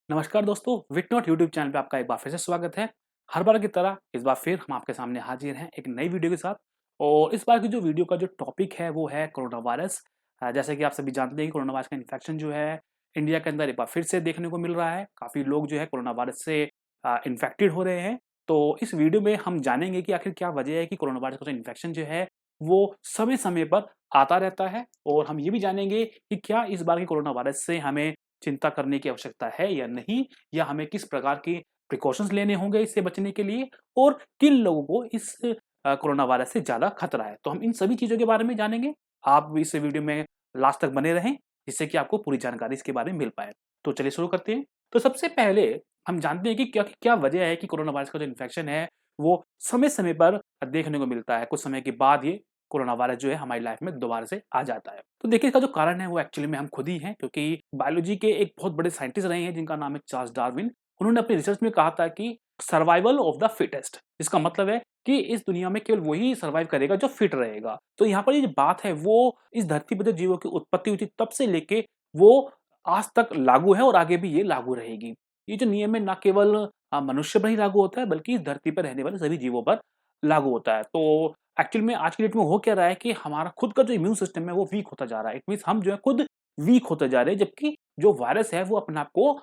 नमस्कार दोस्तों, विटनॉट YouTube channel पे आपका एक बार फिर से स्वागत है। हर बार की तरह इस बार फिर हम आपके सामने हाजिर हैं एक नई वीडियो के साथ। और इस बार की जो वीडियो का जो टॉपिक है वो है कोरोना वायरस। जैसे कि आप सभी जानते हैं कि कोरोना वायरस का इन्फेक्शन जो है इंडिया के अंदर एक बार फिर से देखने को मिल रहा है। काफ़ी लोग जो है कोरोना वायरस से इन्फेक्टेड हो रहे हैं। तो इस वीडियो में हम जानेंगे कि आखिर क्या वजह है कि कोरोना वायरस का जो इन्फेक्शन जो है वो समय-समय पर आता रहता है। और हम ये भी जानेंगे कि क्या इस बार के कोरोना वायरस से हमें चिंता करने की आवश्यकता है या नहीं, या हमें किस प्रकार के प्रिकॉशंस लेने होंगे इससे बचने के लिए, और किन लोगों को इस कोरोना वायरस से ज़्यादा खतरा है। तो हम इन सभी चीज़ों के बारे में जानेंगे। आप भी इस वीडियो में लास्ट तक बने रहें, जिससे कि आपको पूरी जानकारी इसके बारे में मिल पाए। तो चलिए शुरू करते हैं। तो सबसे पहले हम जानते हैं कि क्या क्या वजह है कि कोरोना वायरस का जो इन्फेक्शन है, वो समय-समय पर देखने को मिलता है। कुछ समय के बाद ये कोरोना वायरस जो है हमारी लाइफ में दोबारा से आ जाता है। तो देखिए, इसका जो कारण है वो एक्चुअली में हम खुद ही हैं, क्योंकि बायोलॉजी के एक बहुत बड़े साइंटिस्ट रहे हैं जिनका नाम है चार्ल्स डार्विन। उन्होंने अपनी रिसर्च में कहा था कि सर्वाइवल ऑफ द फिटेस्ट। इसका मतलब है कि इस दुनिया में केवल वही सर्वाइव करेगा जो फिट रहेगा। तो यहाँ पर ये जो बात है वो इस धरती पर जो जीवों की उत्पत्ति हुई थी तब से लेके वो आज तक लागू है और आगे भी ये लागू रहेगी। ये जो नियम है ना केवल मनुष्य पर ही लागू होता है, बल्कि इस धरती पर रहने वाले सभी जीवों पर लागू होता है। तो एक्चुअल में आज की डेट में हो क्या रहा है कि हमारा खुद का जो इम्यून सिस्टम है वो वीक होता जा रहा है। इट मीन्स हम जो है खुद वीक होते जा रहे हैं, जबकि जो वायरस है वो अपने आप को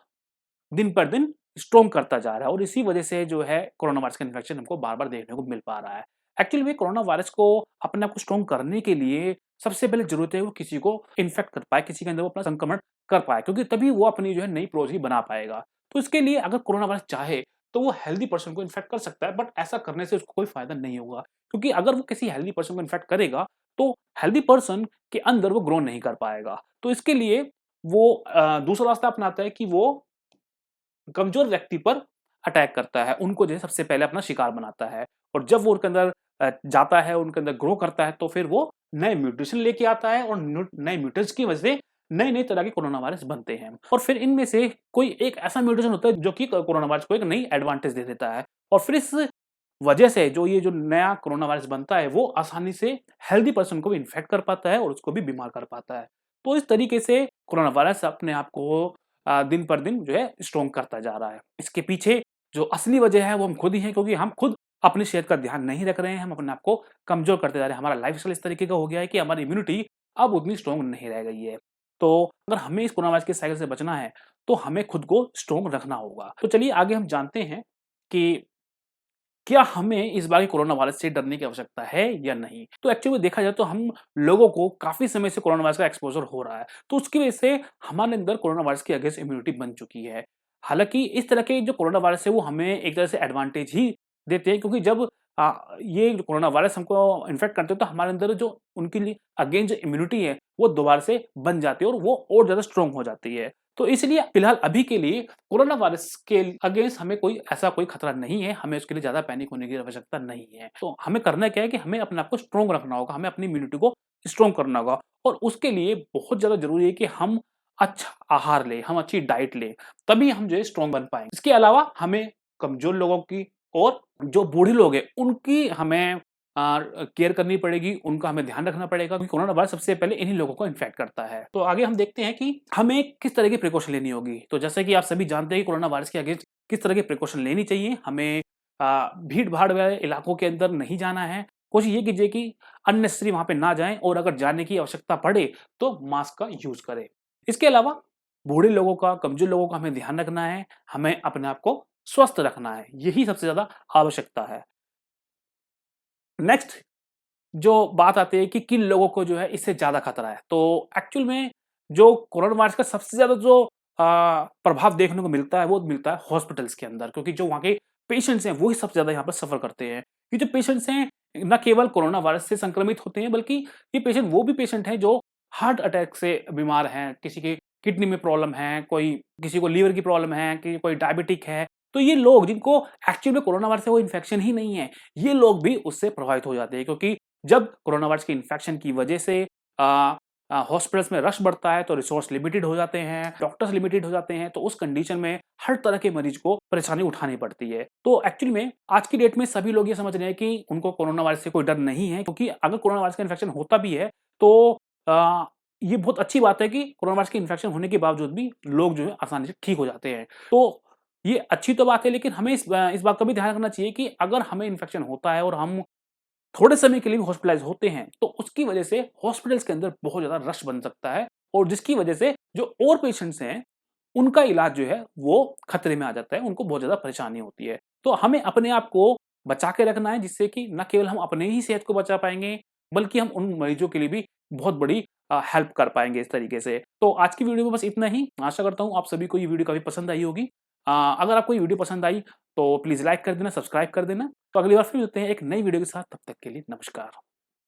दिन पर दिन स्ट्रॉन्ग करता जा रहा है। और इसी वजह से जो है कोरोना वायरस का इन्फेक्शन हमको बार-बार देखने को मिल पा रहा है। एक्चुअली में कोरोना वायरस को अपने आप को स्ट्रॉन्ग करने के लिए सबसे पहले ज़रूरत है वो किसी को इन्फेक्ट कर पाए, किसी के अंदर वो अपना संक्रमण कर पाए, क्योंकि तभी वो अपनी जो है नई प्रोज़ी बना पाएगा। तो इसके लिए अगर कोरोना वायरस चाहे तो वो हेल्दी पर्सन को इन्फेक्ट कर सकता है, बट ऐसा करने से उसको कोई फ़ायदा नहीं होगा। क्योंकि अगर वो किसी हेल्दी पर्सन को इन्फेक्ट करेगा तो हेल्दी पर्सन के अंदर वो ग्रो नहीं कर पाएगा। तो इसके लिए वो दूसरा रास्ता अपनाता है कि वो कमज़ोर व्यक्ति पर अटैक करता है, उनको जो है सबसे पहले अपना शिकार बनाता है। और जब वो उनके अंदर जाता है, उनके अंदर ग्रो करता है, तो फिर वो नए म्यूटेशन लेके आता है और नए म्यूटेंट्स की वजह से नए-नए तरह के कोरोना वायरस बनते हैं। और फिर इनमें से कोई एक ऐसा म्यूटेशन होता है जो कि कोरोना वायरस को एक नई एडवांटेज दे देता है। और फिर इस वजह से जो ये जो नया कोरोना वायरस बनता है, वो आसानी से हेल्दी पर्सन को भी इन्फेक्ट कर पाता है और उसको भी बीमार कर पाता है। तो इस तरीके से कोरोना वायरस अपने आप को दिन पर दिन जो है स्ट्रॉन्ग करता जा रहा है। इसके पीछे जो असली वजह है वो हम खुद ही हैं, क्योंकि हम खुद अपनी सेहत का ध्यान नहीं रख रहे हैं, हम अपने आप को कमज़ोर करते जा रहे हैं। हमारा लाइफ़स्टाइल इस तरीके का हो गया है कि हमारी इम्यूनिटी अब उतनी स्ट्रॉन्ग नहीं रह गई है। तो अगर हमें इस कोरोना वायरस के साइकिल से बचना है, तो हमें खुद को स्ट्रॉन्ग रखना होगा। तो चलिए आगे हम जानते हैं कि क्या हमें इस बार के कोरोना वायरस से डरने की आवश्यकता है या नहीं? तो एक्चुअली में देखा जाए तो हम लोगों को काफ़ी समय से कोरोना वायरस का एक्सपोज़र हो रहा है। तो उसकी वजह से हमारे अंदर कोरोना वायरस के अगेंस्ट इम्यूनिटी बन चुकी है। हालाँकि इस तरह के जो कोरोना वायरस है वो हमें एक तरह से एडवांटेज ही देते हैं, क्योंकि जब ये जो कोरोना वायरस हमको इन्फेक्ट करते हैं तो हमारे अंदर जो उनके लिए अगेंस्ट जो इम्यूनिटी है वो दोबारा से बन जाती है और वो और ज़्यादा स्ट्रॉन्ग हो जाती है। तो इसलिए फिलहाल अभी के लिए कोरोना वायरस के अगेंस्ट हमें कोई ऐसा कोई खतरा नहीं है, हमें उसके लिए ज़्यादा पैनिक होने की आवश्यकता नहीं है। तो हमें करना क्या है कि हमें अपने आप को स्ट्रॉन्ग रखना होगा, हमें अपनी इम्यूनिटी को स्ट्रॉन्ग करना होगा। और उसके लिए बहुत ज़्यादा ज़रूरी है कि हम अच्छा आहार लें, हम अच्छी डाइट लें, तभी हम जो है स्ट्रॉन्ग बन पाएँगे। इसके अलावा हमें कमज़ोर लोगों की और जो बूढ़े लोग हैं, उनकी हमें केयर करनी पड़ेगी, उनका हमें ध्यान रखना पड़ेगा, क्योंकि कोरोना वायरस सबसे पहले इन्हीं लोगों को इन्फेक्ट करता है। तो आगे हम देखते हैं कि हमें किस तरह की प्रिकॉशन लेनी होगी। तो जैसे कि आप सभी जानते हैं कि कोरोना वायरस के अगेंस्ट किस तरह की प्रिकॉशन लेनी चाहिए। हमें भीड़-भाड़ वाले इलाकों के अंदर नहीं जाना है। कोशिश ये कीजिए कि अननेसेसरी वहाँ पे ना जाएँ, और अगर जाने की आवश्यकता पड़े तो मास्क का यूज़ करें। इसके अलावा बूढ़े लोगों का, कमज़ोर लोगों का हमें ध्यान रखना है, हमें अपने आप को स्वस्थ रखना है। यही सबसे ज़्यादा आवश्यकता है। नेक्स्ट जो बात आती है कि किन लोगों को जो है इससे ज़्यादा खतरा है। तो एक्चुअल में जो कोरोना वायरस का सबसे ज़्यादा जो प्रभाव देखने को मिलता है वो मिलता है हॉस्पिटल्स के अंदर, क्योंकि जो वहाँ के पेशेंट्स हैं वो ही सबसे ज़्यादा यहाँ पर सफ़र करते हैं। ये जो पेशेंट्स हैं ना केवल कोरोना वायरस से संक्रमित होते हैं, बल्कि ये पेशेंट वो भी पेशेंट हैं जो हार्ट अटैक से बीमार हैं, किसी के किडनी में प्रॉब्लम है, कोई किसी को लीवर की प्रॉब्लम है, कि कोई डायबिटिक है। तो ये लोग जिनको एक्चुअल में कोरोना वायरस से वो इन्फेक्शन ही नहीं है, ये लोग भी उससे प्रभावित हो जाते हैं, क्योंकि जब कोरोना वायरस के इन्फेक्शन की वजह से हॉस्पिटल्स में रश बढ़ता है तो रिसोर्स लिमिटेड हो जाते हैं, डॉक्टर्स लिमिटेड हो जाते हैं, तो उस कंडीशन में हर तरह के मरीज को परेशानी उठानी पड़ती है। तो एक्चुअली में आज की डेट में सभी लोग ये समझ रहे हैं कि उनको कोरोना वायरस से कोई डर नहीं है, क्योंकि अगर कोरोना वायरस का इन्फेक्शन होता भी है तो अ, ये बहुत अच्छी बात है कि कोरोना वायरस की इन्फेक्शन होने के बावजूद भी लोग जो है आसानी से ठीक हो जाते हैं। तो ये अच्छी तो बात है, लेकिन हमें इस बात का भी ध्यान रखना चाहिए कि अगर हमें इन्फेक्शन होता है और हम थोड़े समय के लिए भी हॉस्पिटलाइज़ होते हैं, तो उसकी वजह से हॉस्पिटल्स के अंदर बहुत ज़्यादा रश बन सकता है और जिसकी वजह से जो और पेशेंट्स हैं, उनका इलाज जो है वो खतरे में आ जाता है, उनको बहुत ज़्यादा परेशानी होती है। तो हमें अपने आप को बचा के रखना है, जिससे कि ना केवल हम अपने ही सेहत को बचा पाएँगे, बल्कि हम उन मरीजों के लिए भी बहुत बड़ी हेल्प कर पाएँगे इस तरीके से। तो आज की वीडियो में बस इतना ही। आशा करता हूँ आप सभी को ये वीडियो काफ़ी पसंद आई होगी। अगर आपको ये वीडियो पसंद आई तो प्लीज़ लाइक कर देना, सब्सक्राइब कर देना। तो अगली बार फिर मिलते हैं एक नई वीडियो के साथ, तब तक के लिए नमस्कार।